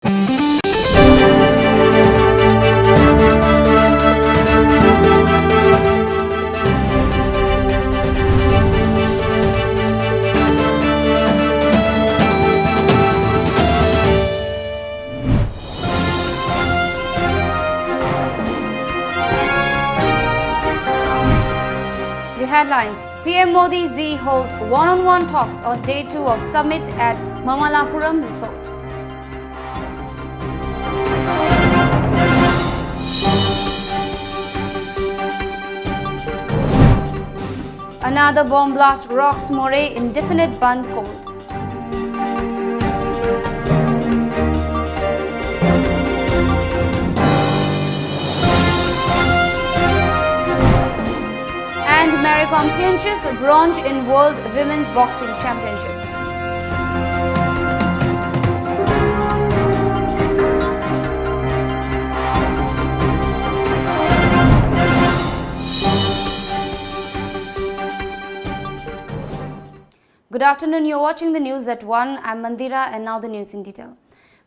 The headlines: PM Modi Z hold one-on-one talks on day 2 of summit at Mamallapuram resort. Another bomb blast rocks Moreh indefinite Bandh cold. And Maricom clinches bronze in World Women's Boxing Championships. Good afternoon, you're watching the news at 1. I'm Mandira and now the news in detail.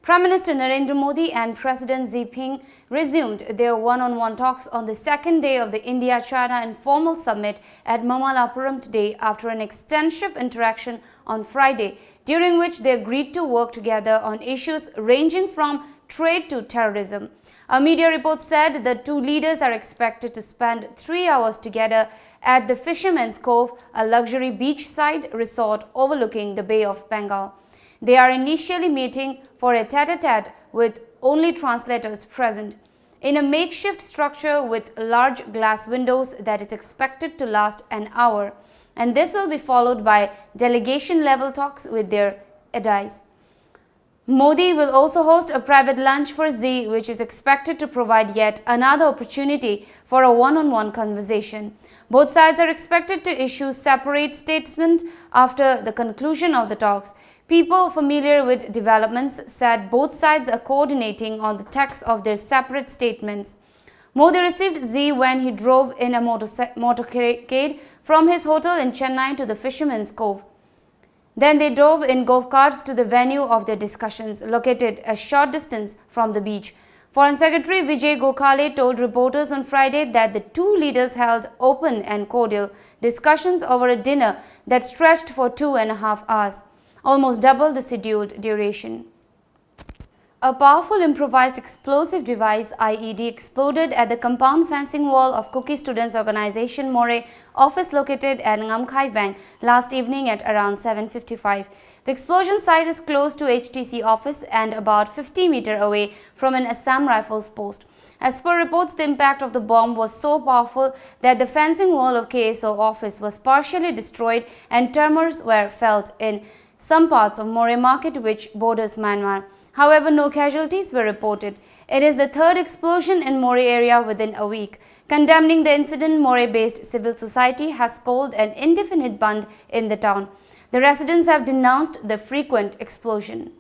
Prime Minister Narendra Modi and President Xi Jinping resumed their one-on-one talks on the second day of the India-China informal summit at Mamallapuram today after an extensive interaction on Friday, during which they agreed to work together on issues ranging from trade to terrorism. A media report said the two leaders are expected to spend 3 hours together at the Fisherman's Cove, a luxury beachside resort overlooking the Bay of Bengal. They are initially meeting for a tete-a-tete with only translators present, in a makeshift structure with large glass windows that is expected to last an hour, and this will be followed by delegation-level talks with their allies. Modi will also host a private lunch for Xi, which is expected to provide yet another opportunity for a one-on-one conversation. Both sides are expected to issue separate statements after the conclusion of the talks. People familiar with developments said both sides are coordinating on the text of their separate statements. Modi received Xi when he drove in a motorcade from his hotel in Chennai to the Fisherman's Cove. Then they drove in golf carts to the venue of their discussions, located a short distance from the beach. Foreign Secretary Vijay Gokhale told reporters on Friday that the two leaders held open and cordial discussions over a dinner that stretched for 2.5 hours, almost double the scheduled duration. A powerful improvised explosive device (IED) exploded at the compound fencing wall of Kuki Students Organization Moreh office located at Ngamkhai Vang last evening at around 7:55. The explosion site is close to HTC office and about 50 meters away from an Assam Rifles post. As per reports, the impact of the bomb was so powerful that the fencing wall of KSO office was partially destroyed and tremors were felt in some parts of Moreh market, which borders Myanmar. However, no casualties were reported. It is the third explosion in Moreh area within a week. Condemning the incident, Moreh-based civil society has called an indefinite Bandh in the town. The residents have denounced the frequent explosion.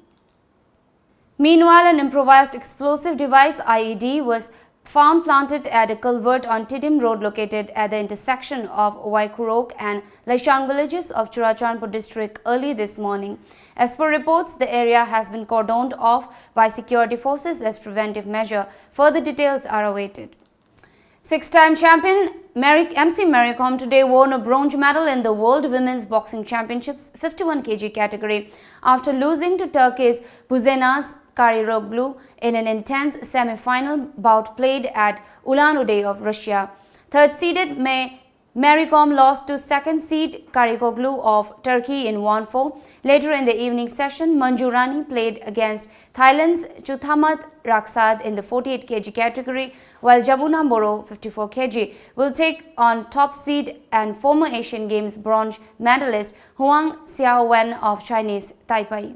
Meanwhile, an improvised explosive device (IED) was found planted at a culvert on Tidim Road located at the intersection of Waikurok and Laishang villages of Churachandpur district early this morning. As per reports, the area has been cordoned off by security forces as preventive measure. Further details are awaited. Six-time champion MC Maricom today won a bronze medal in the World Women's Boxing Championships 51 kg category after losing to Turkey's Buzenaz Kariroglu in an intense semi-final bout played at Ulan-Ude of Russia. Third-seeded Maricom lost to second-seed Kariroglu of Turkey in 1-4. Later in the evening session, Manjurani played against Thailand's Chuthamat Raksad in the 48 kg category, while Jabuna Boro 54 kg will take on top seed and former Asian Games bronze medalist Huang Xiaowen of Chinese Taipei.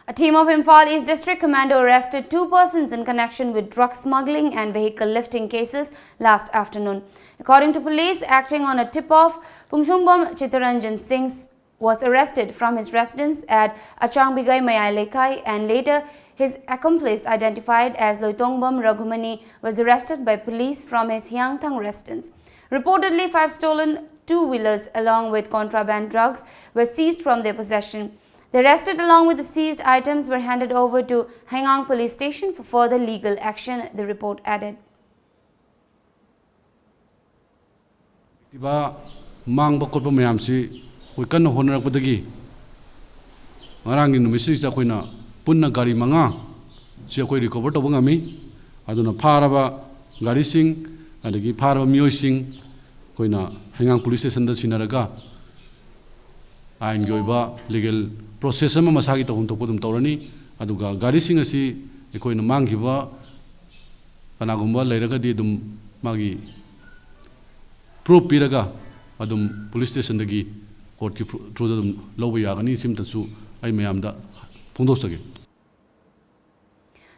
A team of Imphal East District Commando arrested 2 persons in connection with drug smuggling and vehicle lifting cases last afternoon. According to police, acting on a tip-off, Pungshumbam Chittaranjan Singh was arrested from his residence at Achangbigai Mayalekai, and later his accomplice, identified as Loitongbam Raghumani, was arrested by police from his Hyangthang residence. Reportedly, 5 stolen two-wheelers along with contraband drugs were seized from their possession. The arrested along with the seized items were handed over to Hangang police station for further legal action, the report added. Mang bakot mayam si kan honor padagi ngarang in misi sa koina punna gari manga si koi recover to bangami aduna pharaba gari sing adagi pharaba miyoi sing koina Hangang police station da sinaraga ain goiba legal process ama masagi to hunto podum tawrani aduga gari sing asi koina manggiba kanagumba leiraga di dum magi proof piraga adum police station dagi court ki through dum loba yagani simtasu ai mayamda phongdosage.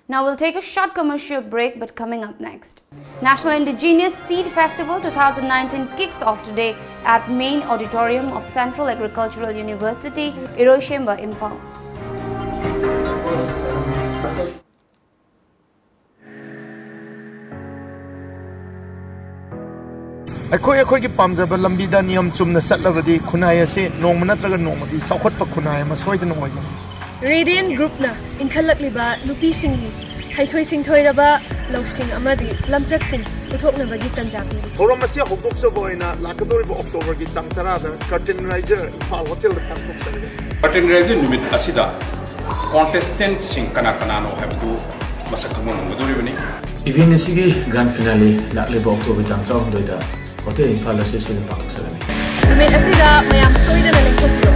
Now we'll take a short commercial break, but coming up next, National Indigenous Seed Festival 2019 kicks off today at main auditorium of Central Agricultural University, Hiroshima, Imphal. अखोई की पामजब लंबीदा नियम चुमना चलगदी खुनाय असे नोंग नत्रगा नोंगदी सौखत खुनाय म सोइदन ooze radian group ना इनखलकलिबा नुपी सिंगी हाइथोइ सिंथोइरबा लौसिंग अमदी लमचक सिंग पुथोकनबगी तंजापी theorem असे होक्तोक्सब ओइना लाकदोरिबो October की तंग तरादा कर्टेन राइजर इम्फाल होटल तंगतोक्सबगे कर्टेन राइजर निमित असिदा कॉन्टेस्टेंट सिंग कना कनानो हैबदु मसक खमन मदुरिबनी इवेंट असिगी ग्रैंड फिनाले लाकलेबो अक्टोबर तंग 12 दा होटल इम्फाल असे सोइन पाकसलनी निमित असिदा मयाम सोइदना लेखोतियो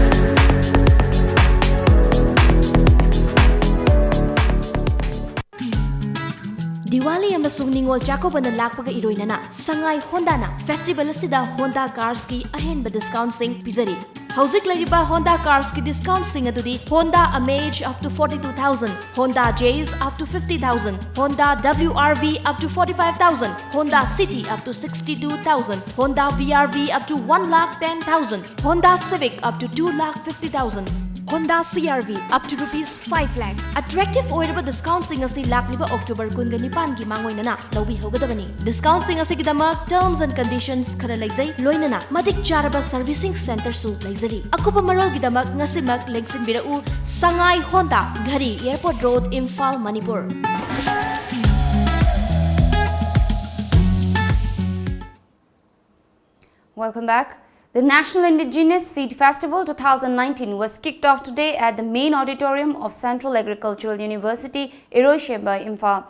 Diwali amasung Ningol Chakobana lakpaga iroinana Sangai Honda na festival asida Honda cars ki ahenba discount sing pizari. Hauzik lariba Honda cars ki discount sing adudi Honda Amaze up to 42,000, Honda Jazz up to 50,000, Honda WRV up to 45,000, Honda City up to 62,000, Honda VRV up to 1,10,000, Honda Civic up to 2,50,000. Honda CRV up to rupees 5 lakh. Attractive oiraba discount sing asi lakliba October 19 gi mangoinana lobi hogadabani. Discount sing asi gidamak terms and conditions khara leizai loinana madik charaba servicing center su leizari. Akupa marol gidamak ngasimak lengsin birau Sangai Honda Ghari Airport Road Imphal Manipur. Welcome back. The National Indigenous Seed Festival 2019 was kicked off today at the main auditorium of Central Agricultural University, Hiroshima, Imphal.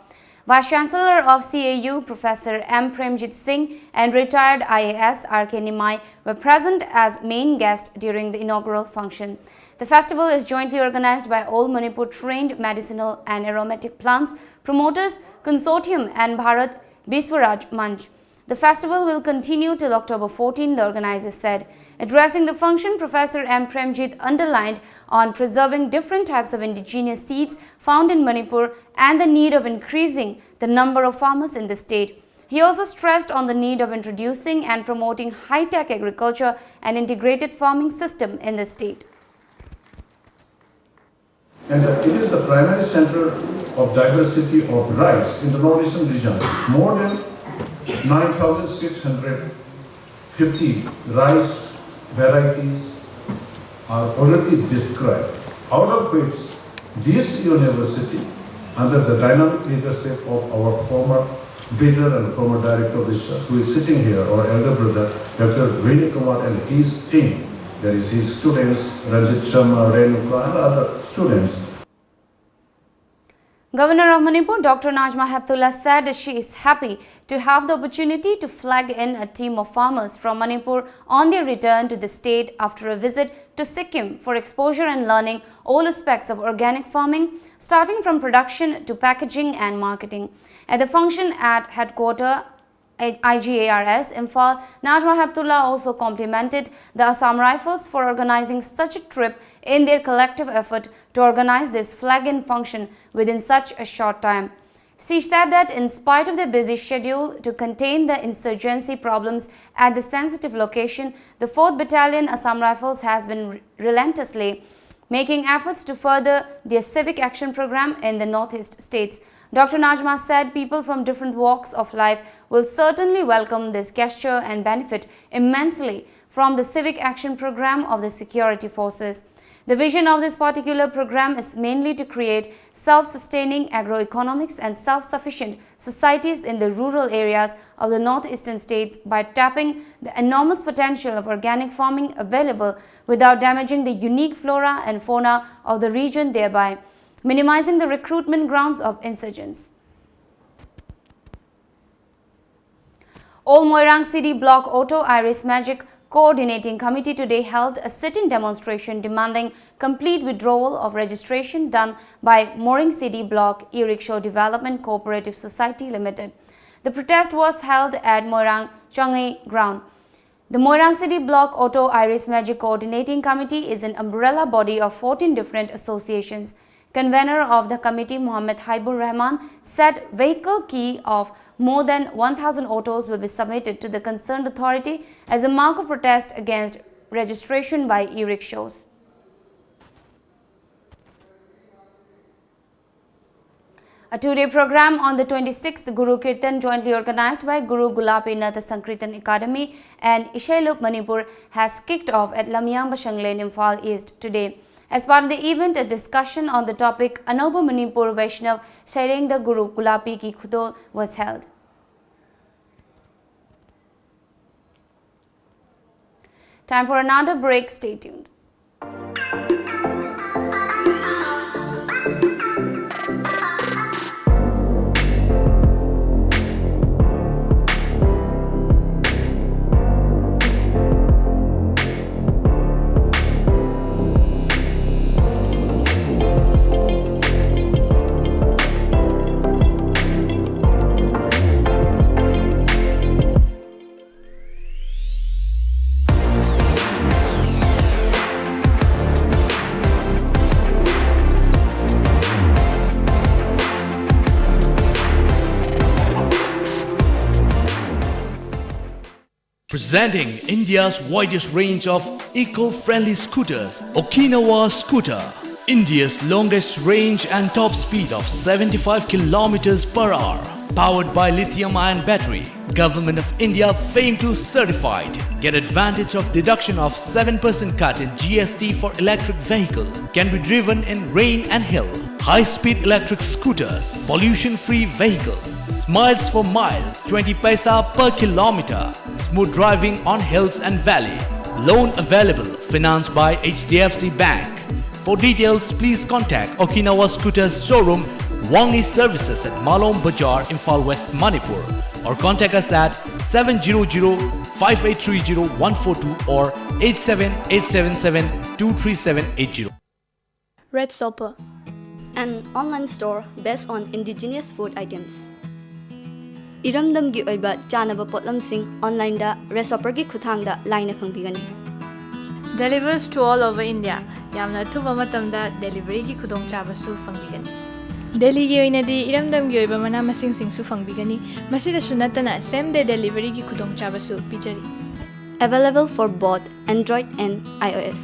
Vice Chancellor of CAU, Professor M. Premjit Singh, and retired IAS R.K. Nimai were present as main guests during the inaugural function. The festival is jointly organized by all Manipur-trained medicinal and aromatic plants promoters consortium and Bharat Biswaraj Manch. The festival will continue till October 14, the organizers said. Addressing the function, Professor M. Premjit underlined on preserving different types of indigenous seeds found in Manipur and the need of increasing the number of farmers in the state. He also stressed on the need of introducing and promoting high-tech agriculture and integrated farming system in the state. And it is the primary center of diversity of rice in the northeastern region. More than 9,650 rice varieties are already described, out of which this university, under the dynamic leadership of our former breeder and former director of research, who is sitting here, our elder brother, Dr. Veni Kumar, and his team, there is his students, Ranjit Sharma, Renuka, and other students. Governor of Manipur, Dr. Najma Heptullah, said she is happy to have the opportunity to flag in a team of farmers from Manipur on their return to the state after a visit to Sikkim for exposure and learning all aspects of organic farming, starting from production to packaging and marketing. At the function at headquarters IGARS Imphal, Najma Heptullah also complimented the Assam Rifles for organizing such a trip in their collective effort to organize this flag-in function within such a short time. She said that in spite of their busy schedule to contain the insurgency problems at the sensitive location, the 4th Battalion Assam Rifles has been relentlessly making efforts to further their civic action program in the northeast states. Dr. Najma said people from different walks of life will certainly welcome this gesture and benefit immensely from the civic action program of the security forces. The vision of this particular program is mainly to create self-sustaining agroeconomics and self-sufficient societies in the rural areas of the northeastern states by tapping the enormous potential of organic farming available without damaging the unique flora and fauna of the region, thereby minimizing the recruitment grounds of insurgents. All Moirang City Block Auto Iris Magic Coordinating Committee today held a sit-in demonstration demanding complete withdrawal of registration done by Moirang City Block E-Rickshaw Development Cooperative Society Limited. The protest was held at Moirang Changi ground. The Moirang City Block Auto Iris Magic Coordinating Committee is an umbrella body of 14 different associations. Convener of the committee, Mohammed Haibur Rahman, said vehicle key of more than 1,000 autos will be submitted to the concerned authority as a mark of protest against registration by e-rickshaws. A two-day program on the 26th Guru Kirtan, jointly organized by Guru Gulapi Nath Sankirtan Academy and Ishailuk Manipur, has kicked off at lamjingbatomtv, Imphal East today. As part of the event, a discussion on the topic Anoba Manipur Vaishnav Shaireng the Guru Gulapi Ki Khudo was held. Time for another break. Stay tuned. Presenting India's widest range of eco-friendly scooters, Okinawa Scooter. India's longest range and top speed of 75 km/h. Powered by lithium-ion battery. Government of India FAME 2 certified. Get advantage of deduction of 7% cut in GST for electric vehicle. Can be driven in rain and hill. High-speed electric scooters. Pollution-free vehicle. Smiles for miles, 20 paisa per kilometer. Smooth driving on hills and valley. Loan available, financed by HDFC Bank. For details, please contact Okinawa Scooters Showroom, Wangi Services at Malom Bazaar, Imphal West, Manipur. Or contact us at 700-5830-142 or 87877-23780. Red Sopa, an online store based on indigenous food items. Iramdamgi oiba chanaba potlamsing online da Resopergi khuthangda laina khangbigani. Delivers to all over India. Yamna thuba matamda delivery gi khudong chabasu fangbigani. Delhi gi oinadi iramdamgi oiba mana masing singsu fangbigani. Masida sunatana same day delivery gi khudong chabasu pijari. Available for both Android and iOS.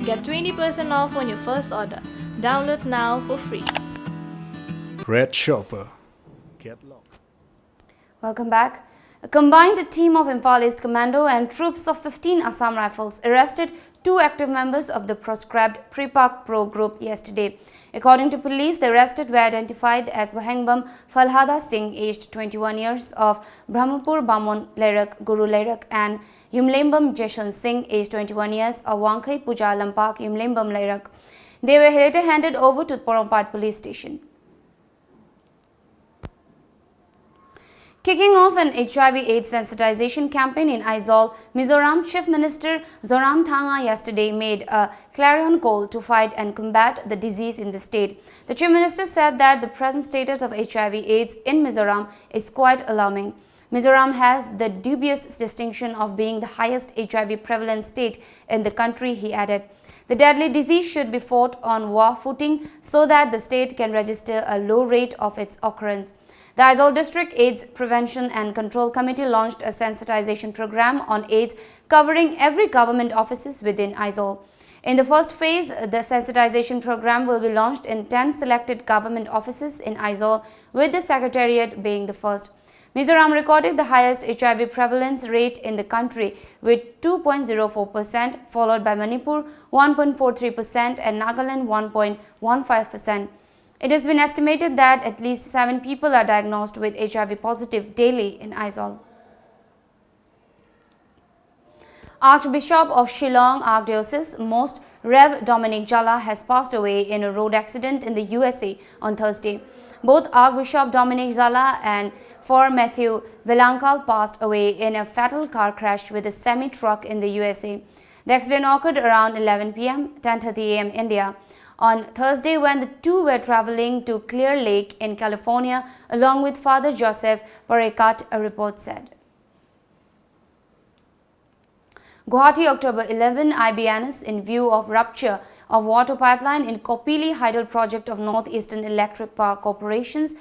Get 20% off on your first order. Download now for free. Red Shopper. Get locked. Welcome back. A combined team of Imphal East Commando and troops of 15 Assam Rifles arrested 2 active members of the proscribed Pripak Pro group yesterday. According to police, the arrested were identified as Wahengbam Falhada Singh, aged 21 years, of Brahmapur Bamon Lerak Guru Lerak, and Yumlembam Jeshan Singh, aged 21 years, of Wangkai Puja Lampak Yumlembam Lerak. They were later handed over to Porompat police station. Kicking off an HIV/AIDS sensitization campaign in Aizawl, Mizoram Chief Minister Zoramthanga yesterday made a clarion call to fight and combat the disease in the state. The Chief Minister said that the present status of HIV/AIDS in Mizoram is quite alarming. Mizoram has the dubious distinction of being the highest HIV prevalent state in the country, he added. The deadly disease should be fought on war footing so that the state can register a low rate of its occurrence. The Aizawl District AIDS Prevention and Control Committee launched a sensitization program on AIDS covering every government offices within Aizawl. In the first phase, the sensitization program will be launched in 10 selected government offices in Aizawl, with the Secretariat being the first. Mizoram recorded the highest HIV prevalence rate in the country with 2.04%, followed by Manipur 1.43% and Nagaland 1.15%. It has been estimated that at least 7 people are diagnosed with HIV positive daily in Aizawl. Archbishop of Shillong Archdiocese, Most Rev. Dominic Jala has passed away in a road accident in the USA on Thursday. Both Archbishop Dominic Jala and Father Matthew Vilankal passed away in a fatal car crash with a semi-truck in the USA. The accident occurred around 11 p.m., 10:30 a.m. India on Thursday when the two were traveling to Clear Lake in California along with Father Joseph Parekat, a report said. Guwahati, October 11, IBNS in view of rupture of water pipeline in Kopili Hydel project of Northeastern Electric Power Corporations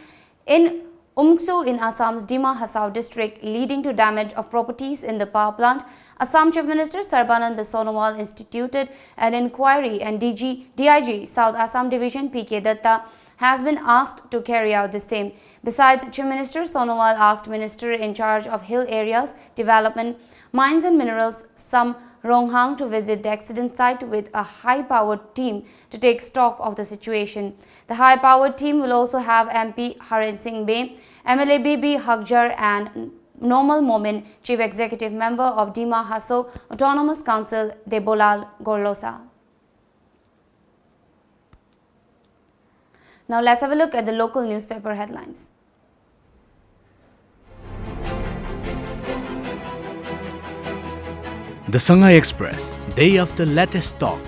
in Umksu in Assam's Dima Hasao district, leading to damage of properties in the power plant. Assam Chief Minister Sarbanand Sonowal instituted an inquiry and DIG South Assam Division P.K. Datta has been asked to carry out the same. Besides, Chief Minister Sonowal asked Minister in charge of hill areas, development, mines and minerals, Sam Ronghang, to visit the accident site with a high-powered team to take stock of the situation. The high-powered team will also have MP Haran Singh Bey, MLA Bibi Hakjar and Nomal Momin, Chief Executive Member of Dima Haso Autonomous Council, Debolal Gorlosa. Now let's have a look at the local newspaper headlines. The Shanghai Express, day after latest talk,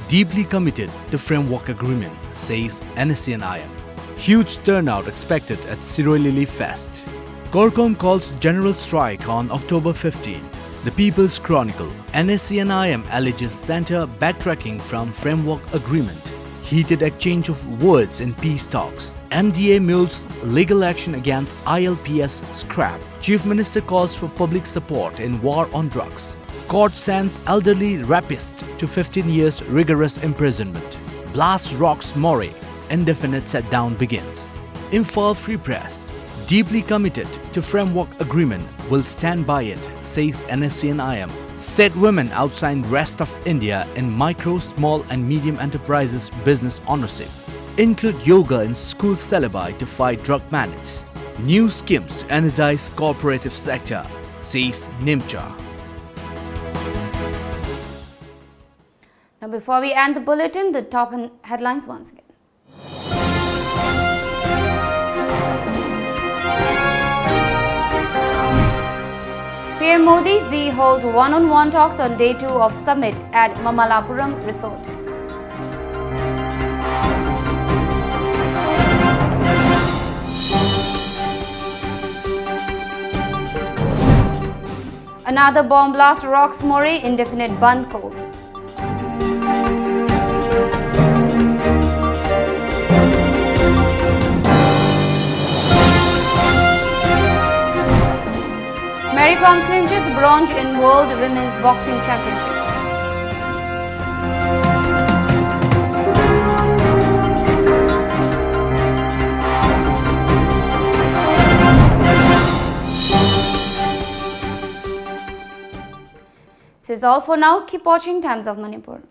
deeply committed to framework agreement, says NSCN-IM. Huge turnout expected at Siroilili Fest. Corcom calls general strike on October 15. The People's Chronicle, NSCN-IM alleges center backtracking from framework agreement. Heated exchange of words in peace talks. MDA mulls legal action against ILPS scrap. Chief Minister calls for public support in war on drugs. Court sends elderly rapist to 15 years rigorous imprisonment. Blast rocks Mori. Indefinite set-down begins. Imphal Free Press. Deeply committed to framework agreement, will stand by it, says NSCN-IM. State women outshine rest of India in micro, small and medium enterprises business ownership. Include yoga in school syllabi to fight drug menace. New schemes to energize cooperative sector, says NIMCHA. Now before we end the bulletin, the top headlines once again. PM Modi Z hold one-on-one talks on day 2 of summit at Mamalapuram Resort. Another bomb blast rocks Mori, indefinite band called. Mary Kom clinches bronze in World Women's Boxing Championships. This is all for now. Keep watching Times of Manipur.